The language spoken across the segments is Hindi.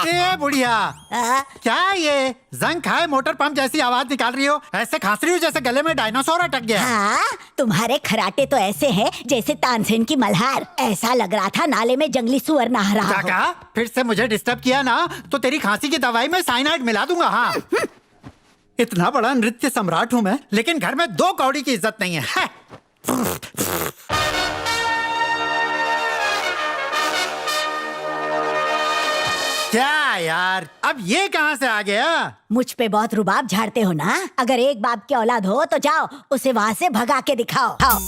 ए बुढ़िया, क्या ये जंग खाए मोटर पंप जैसी आवाज निकाल रही हो? ऐसे खांस रही हो जैसे गले में डायनासोर अटक गया। हाँ, तुम्हारे खराटे तो ऐसे हैं जैसे तानसेन की मल्हार। ऐसा लग रहा था नाले में जंगली सुअर नहा रहा क्या हो। कहा? फिर से मुझे डिस्टर्ब किया ना तो तेरी खांसी की दवाई में साइनाइड मिला दूंगा। हाँ इतना बड़ा नृत्य सम्राट हूँ मैं, लेकिन घर में 2 कौड़ी की इज्जत नहीं है। क्या यार, अब ये कहाँ से आ गया? मुझ पे बहुत रुबाब झाड़ते हो ना। अगर एक बाप की औलाद हो तो जाओ उसे वहाँ से भगा के दिखाओ। आओ।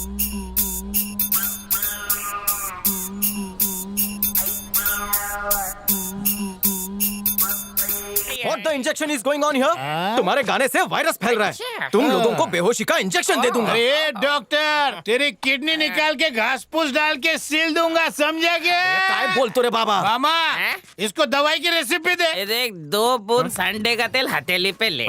What the injection is going on here? तुम्हारे गाने से वायरस फैल रहा है। तुम लोगों को बेहोशी का इंजेक्शन दे दूंगा। अरे डॉक्टर, तेरी किडनी निकाल के घास फूस डाल के सील दूंगा, समझा क्या? काय बोलते रे बाबा? मामा, इसको दवाई की रेसिपी दे। देख 2 बूंद संडे का तेल हथेली पे ले,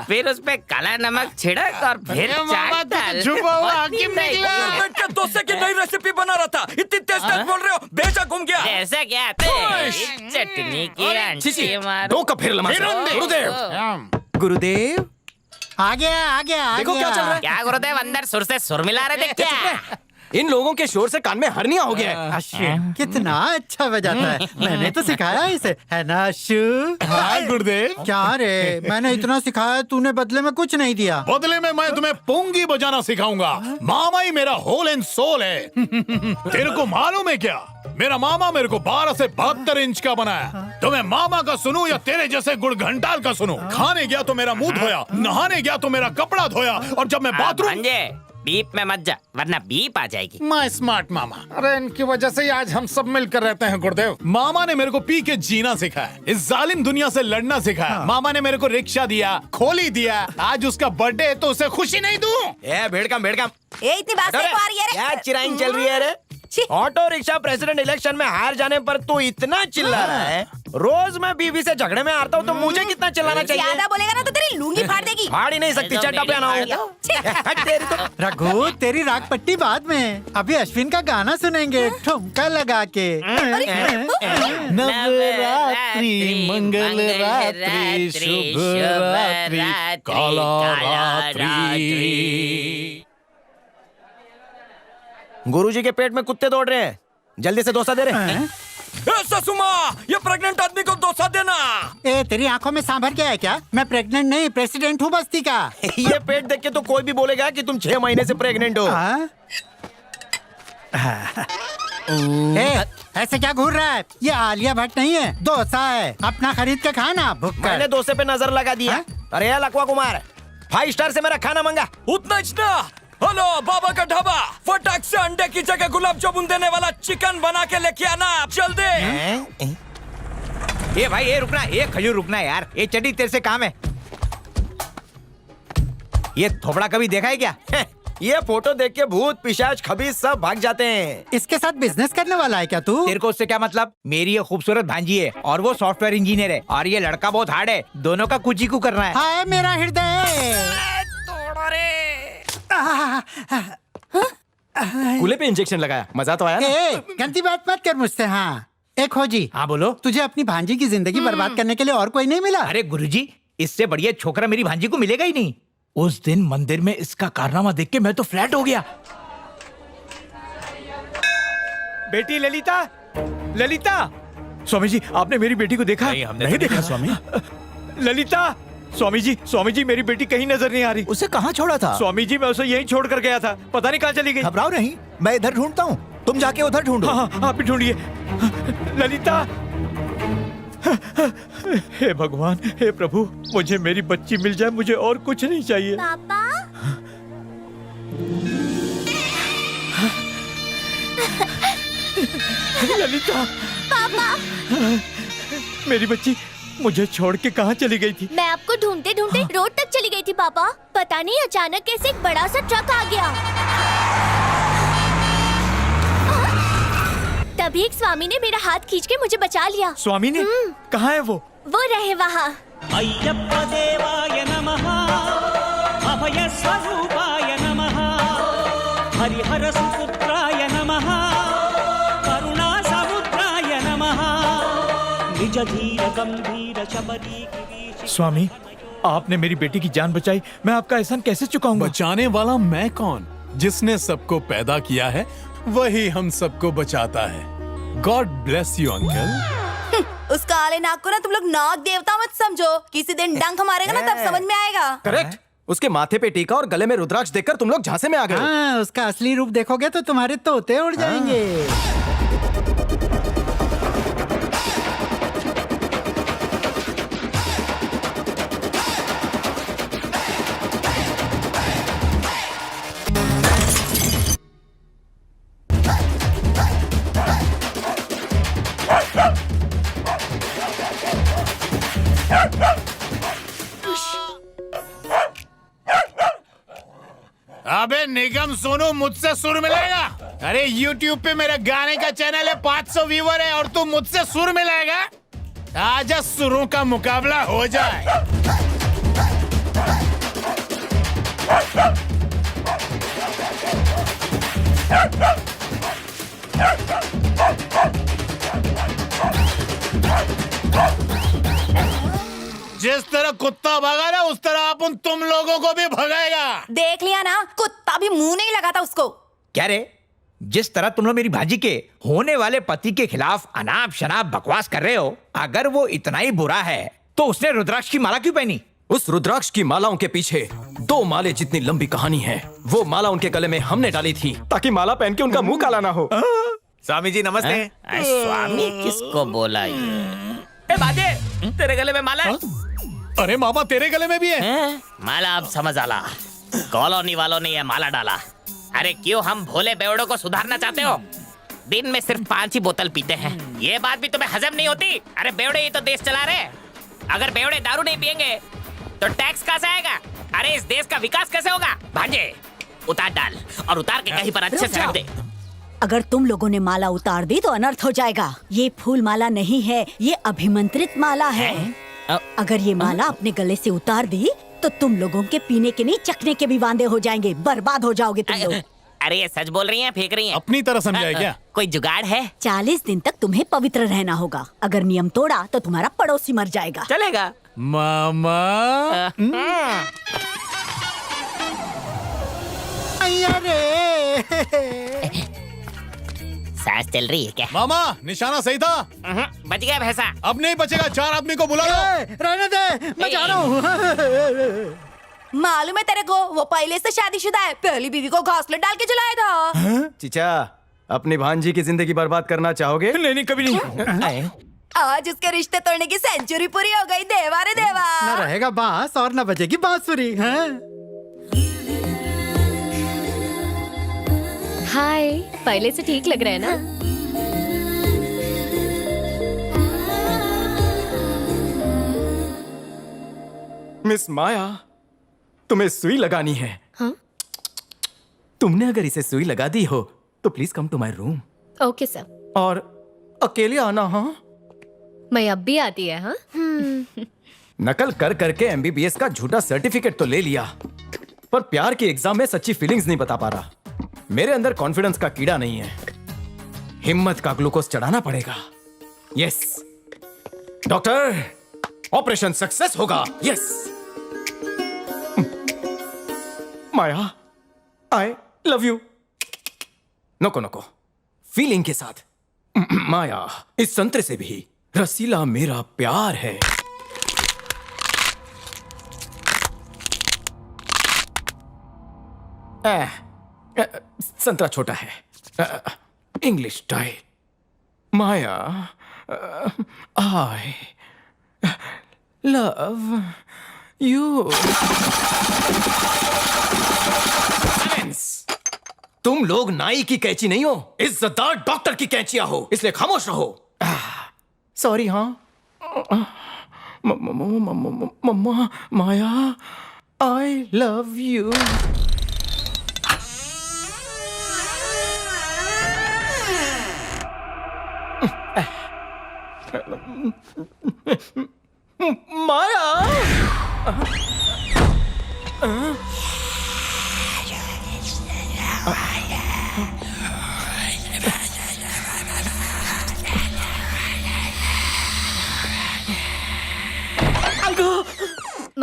फिर उस पे काला नमक छिड़क और फिर अरे मामा, चाट डाल। छुपा हुआ बहुत हकीम नींद निकला। आई। बैठ के दोस्त की नई रेसिपी बना रहा था। इतनी तेज बोल रहे हो, बेचा घूम गया। ऐसा क्या चटनी की आंटी मारो। 2 कप फिर लमा। गुरुदेव, गुरुदेव आ गया। देखो क्या चल रहा है। क्या गुरुदेव अंदर सुर से सुर मिला रहे थे क्या? इन लोगों के शोर से कान में हर्निया हो गया है। अश्विन कितना अच्छा बजाता है। मैंने तो सिखाया इसे, है ना अशु? हाँ गुरुदेव। क्या रे, मैंने इतना सिखाया, तूने बदले में कुछ नहीं दिया। बदले में मैं तुम्हें पोंगी बजाना सिखाऊंगा। मामा ही मेरा होल एंड सोल है। तेरे को मालूम है क्या, मेरा मामा मेरे को 12 से 72 इंच का बनाया। तो मैं मामा का सुनूं या तेरे जैसे गुड़ घंटाल का सुनूं? खाने गया तो मेरा मुंह धोया, नहाने गया तो मेरा कपड़ा धोया, और जब मैं बाथरूम बीप में मत जा वरना बीप आ जाएगी। मैं स्मार्ट मामा। अरे इनकी वजह से ही आज हम सब मिलकर रहते हैं गुरुदेव। मामा ने मेरे को पी के जीना सिखाया, इस जालिम दुनिया से लड़ना सिखाया। मामा ने मेरे को रिक्शा दिया, खोली दिया। आज उसका बर्थडे है तो उसे खुशी नहीं दूं? भेड़कम ये इतनी बात नहीं आ रही है रे। क्या चिराइन चल रही है रे? ऑटो रिक्शा प्रेसिडेंट इलेक्शन में हार जाने पर तू इतना चिल्ला रहा है। रोज मैं बीवी से झगड़े में हारता हूँ तो मुझे कितना चिल्लाना चाहिए? ज्यादा बोलेगा ना तो तेरी लूंगी फाड़ देगी। फाड़ ही नहीं सकती, चड्डा पहना हूँ। रघु, तेरी राग पट्टी बाद में, अभी अश्विन का गाना सुनेंगे ठुमका लगा के। नवरात्रि मंगल रात्रि शुभ रात्रि काला रात्रि। गुरुजी के पेट में कुत्ते दौड़ रहे हैं, जल्दी से डोसा दे रहे हैं। ससुमा, ये प्रेग्नेंट आदमी को डोसा देना। ए, तेरी आंखों में सांभर गया है क्या? मैं प्रेग्नेंट नहीं, प्रेसिडेंट हूँ बस्ती का। ये पेट देख के तो कोई भी बोलेगा कि तुम 6 महीने से प्रेग्नेंट हो। ए, ऐसे क्या घूर रहा है? ये आलिया भट्ट नहीं है, डोसा है। अपना खरीद के खाना, भुक्कड़। मैंने डोसे पे नजर लगा दिया। अरे यार लकवा कुमार, 5 स्टार से मेरा खाना मंगा। उतना इतना। हेलो बाबा का ढाबा, फटाक से अंडे की जगह गुलाब जामुन देने वाला चिकन बना के लेके आना जल्दी। ये भाई, ये रुकना, ये खजूर रुकना यार। ये चड्डी तेरे से काम है। ये थोपड़ा कभी देखा है क्या? ये फोटो देख के भूत पिशाच खबीज सब भाग जाते हैं। इसके साथ बिजनेस करने वाला है क्या तू? तेरे को उससे क्या मतलब? मेरी ये खूबसूरत भांजी है और वो सॉफ्टवेयर इंजीनियर है, और ये लड़का बहुत हार्ड है। दोनों का कुछ ही को करना है। हाय मेरा हृदय। कूले पे इंजेक्शन लगाया, मजा तो आया ना? गंदी बात मत कर मुझसे। हाँ एक खोजी, हाँ बोलो। तुझे अपनी भांजी की जिंदगी बर्बाद करने के लिए और कोई नहीं मिला? अरे गुरुजी, इससे बढ़िया छोकरा मेरी भांजी को मिलेगा ही नहीं। उस दिन मंदिर में इसका कारनामा देख के मैं तो फ्लैट हो गया। बेटी ललिता, ललिता। स्वामी जी, आपने मेरी बेटी को देखा? नहीं, हमने नहीं देखा स्वामी। ललिता, स्वामी जी मेरी बेटी कहीं नजर नहीं आ रही। उसे कहाँ छोड़ा था? स्वामी जी मैं उसे यहीं छोड़ कर गया था, पता नहीं कहाँ चली गई। घबराओ नहीं, मैं इधर ढूंढता हूँ, तुम जाके उधर ढूंढो। हाँ, आप भी ढूंढिए। ललिता। हे भगवान, हे प्रभु, मुझे मेरी बच्ची मिल जाए, मुझे और कुछ नहीं चाहिए। पापा। ललिता। पापा। मेरी बच्ची मुझे छोड़ के कहाँ चली गई थी? मैं आपको ढूंढते ढूंढते रोड तक चली गई थी पापा। पता नहीं अचानक कैसे एक बड़ा सा ट्रक आ गया। तभी एक स्वामी ने मेरा हाथ खींच के मुझे बचा लिया। स्वामी ने? कहाँ है वो? वो रहे वहाँ। अय्यप्प देवाय नमः, अभय स्वरूपाय नमः, हरिहर सुपुत्राय नमः, करुणा समुद्राय धीर गंभीर शबरी गिरीश स्वामी, आपने मेरी बेटी की जान बचाई, मैं आपका एहसान कैसे चुकाऊंगा? बचाने वाला मैं कौन? जिसने सबको पैदा किया है वही हम सबको बचाता है। God bless you uncle. उस काले नाग को ना तुम लोग नाग देवता मत समझो, किसी दिन डंक मारेगा ना तब समझ में आएगा। करेक्ट। उसके माथे पे टीका और गले में रुद्राक्ष देखकर तुम लोग झांसे में आ गए हो। हाँ, उसका असली रूप देखोगे तो तुम्हारे तोते उड़ जाएंगे। अबे निगम सोनू, मुझसे सुर मिलेगा? अरे YouTube पे मेरे गाने का चैनल है, 500 व्यूअर है और तू मुझसे सुर मिलेगा? आजा सुरों का मुकाबला हो जाए। जिस तरह कुत्ता भगा ना उस तरह अपन तुम लोगों को भी भगाएगा। देख लिया ना, कुत्ता भी मुंह नहीं लगाता उसको। क्या रे, जिस तरह तुम लोग मेरी भाजी के होने वाले पति के खिलाफ अनाप शनाप बकवास कर रहे हो, अगर वो इतना ही बुरा है तो उसने रुद्राक्ष की माला क्यों पहनी? उस रुद्राक्ष की मालाओं के पीछे 2 माले जितनी लंबी कहानी है। वो माला उनके गले में हमने डाली थी ताकि माला पहन के उनका मुंह काला ना हो। स्वामी जी नमस्ते। स्वामी किसको बोला ये? ए बाजे, तेरे गले में माला है? अरे मामा, तेरे गले में भी है? माला अब समझ आला। कॉलोनी वालों ने ये माला डाला। अरे क्यों हम भोले बेवड़ों को सुधारना चाहते हो? दिन में सिर्फ 5 ही बोतल पीते हैं, ये बात भी तुम्हें हजम नहीं होती? अरे बेवड़े ही तो देश चला रहे। अगर बेवड़े दारू नहीं पियेंगे तो टैक्स कहाँ से आएगा? अरे इस देश का विकास कैसे होगा? भांजे, उतार डाल और उतार के कहीं पर अच्छे से रख दे। अगर तुम लोगों ने माला उतार दी तो अनर्थ हो जाएगा। ये फूल माला नहीं है, ये अभिमंत्रित माला है। अगर ये माला अपने गले से उतार दी तो तुम लोगों के पीने के नहीं चखने के भी वांदे हो जाएंगे, बर्बाद हो जाओगे तुम लोग। अरे ये सच बोल रही हैं, फेंक रही हैं? अपनी तरह समझाए क्या? कोई जुगाड़ है? 40 दिन तक तुम्हें पवित्र रहना होगा। अगर नियम तोड़ा तो तुम्हारा पड़ोसी मर जाएगा। चलेगा मामा। सांस चल रही है क्या? मामा, निशाना सही था। बच गया भैंसा। अब नहीं बचेगा, 4 आदमी को बुला लो। रहने दे, मैं जा रहा हूँ। मालूम है तेरे को, वो पहले से शादीशुदा है, पहली बीवी को घोंसले डाल के जलाया था। चीचा, अपनी भांजी की जिंदगी बर्बाद करना चाहोगे? नहीं, कभी नहीं। आज उसके रिश्ते तोड़ने की सेंचुरी पूरी हो गई। देवा रे देवा। न रहेगा बांस और न बजेगी बांसुरी। हाय, पहले से ठीक लग रहा है ना? मिस माया, तुम्हें सुई लगानी है। हाँ? तुमने अगर इसे सुई लगा दी हो तो please come to my room. Okay sir. और अकेले आना। हाँ, मैं अब भी आती है। हाँ? नकल कर करके MBBS का झूठा सर्टिफिकेट तो ले लिया, पर प्यार की एग्जाम में सच्ची फीलिंग्स नहीं बता पा रहा। मेरे अंदर कॉन्फिडेंस का कीड़ा नहीं है, हिम्मत का ग्लूकोज चढ़ाना पड़ेगा। यस डॉक्टर, ऑपरेशन सक्सेस होगा। Yes Maya, I love you. नको नको, फीलिंग के साथ। माया, इस संतरे से भी रसीला मेरा प्यार है। संतरा छोटा है, English style. Maya, I love you. तुम लोग नाई की कैंची नहीं हो, इज्जतदार डॉक्टर की कैंचियां हो, इसलिए खामोश रहो। सॉरी। हाँ मम्मा, माया, आई लव यू। माया,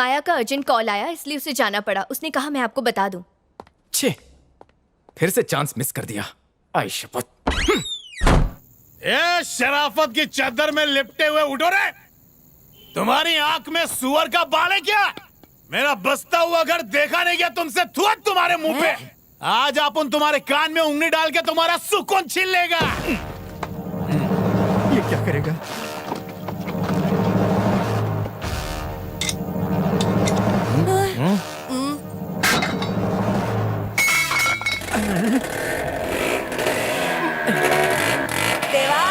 माया का अर्जेंट कॉल आया इसलिए उसे जाना पड़ा। उसने कहा मैं आपको बता दूं। छे, फिर से चांस मिस कर दिया। आई शपथ। ए शराफत की चादर में लिपटे हुए उठो रे। तुम्हारी आंख में सुअर का बाल है क्या? मेरा बसता हुआ घर देखा नहीं गया तुमसे? थुआ तुम्हारे मुंह पे। आज अपन तुम्हारे कान में उंगली डाल के तुम्हारा सुकून छीन लेगा। ये क्या करेगा? देवा,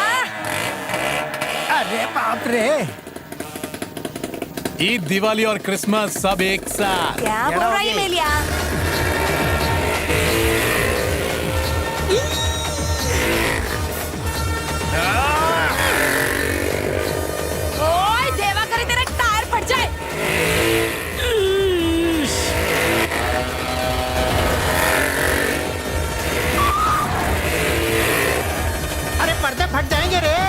अरे बाप रे! ईद, दिवाली और क्रिसमस सब एक साथ। क्या बोल रहा है मेलिया? ओए देवा, करे तेरा टायर फट जाए। अरे पर्दे फट जाएंगे रे।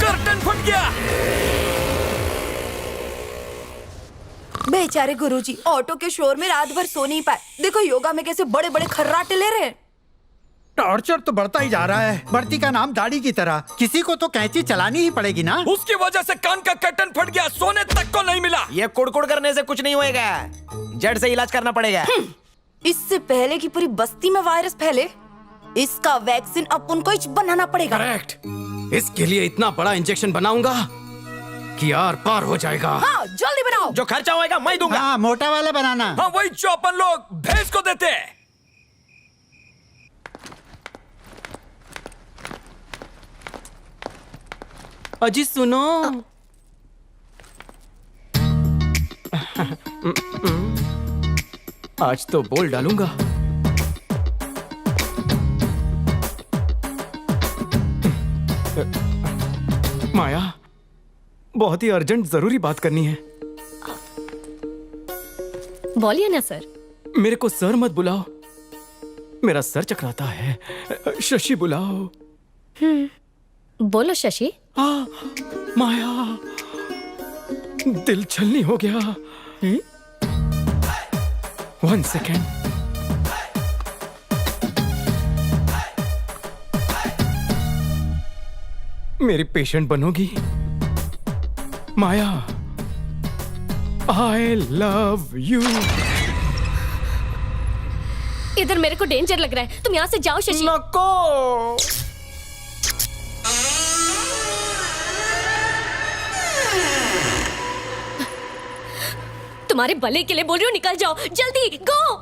कर्टन फट गया। बेचारे गुरुजी ऑटो के शोर में रात भर सो नहीं पाए। देखो योगा में कैसे बड़े बड़े खर्राटे ले रहे हैं। टॉर्चर तो बढ़ता ही जा रहा है, बढ़ती का नाम दाढ़ी की तरह। किसी को तो कैंची चलानी ही पड़ेगी ना। उसकी वजह से कान का कर्टन फट गया, सोने तक को नहीं मिला। ये कुड़कुड़ करने से कुछ नहीं होएगा, जड़ से इलाज करना पड़ेगा। इससे पहले कि पूरी बस्ती में वायरस फैले, इसका वैक्सीन अपन को ही बनाना पड़ेगा। करेक्ट। इसके लिए इतना बड़ा इंजेक्शन बनाऊंगा कि आर पार हो जाएगा। हाँ, जल्दी बनाओ। जो खर्चा होएगा मैं दूंगा। हाँ, मोटा वाला बनाना। हाँ, वही जो अपन लोग भैंस को देते हैं। अजी सुनो। आज तो बोल डालूंगा। माया, बहुत ही अर्जेंट जरूरी बात करनी है। बोलिए ना सर। मेरे को सर मत बुलाओ, मेरा सर चकराता है। शशि बुलाओ। बोलो शशि। माया, दिल छलनी हो गया। 1 सेकेंड। मेरी पेशेंट बनोगी माया? I love you. इधर मेरे को डेंजर लग रहा है, तुम यहाँ से जाओ शशि। नको। तुम्हारे भले के लिए बोल रही हूँ, निकल जाओ जल्दी, गो।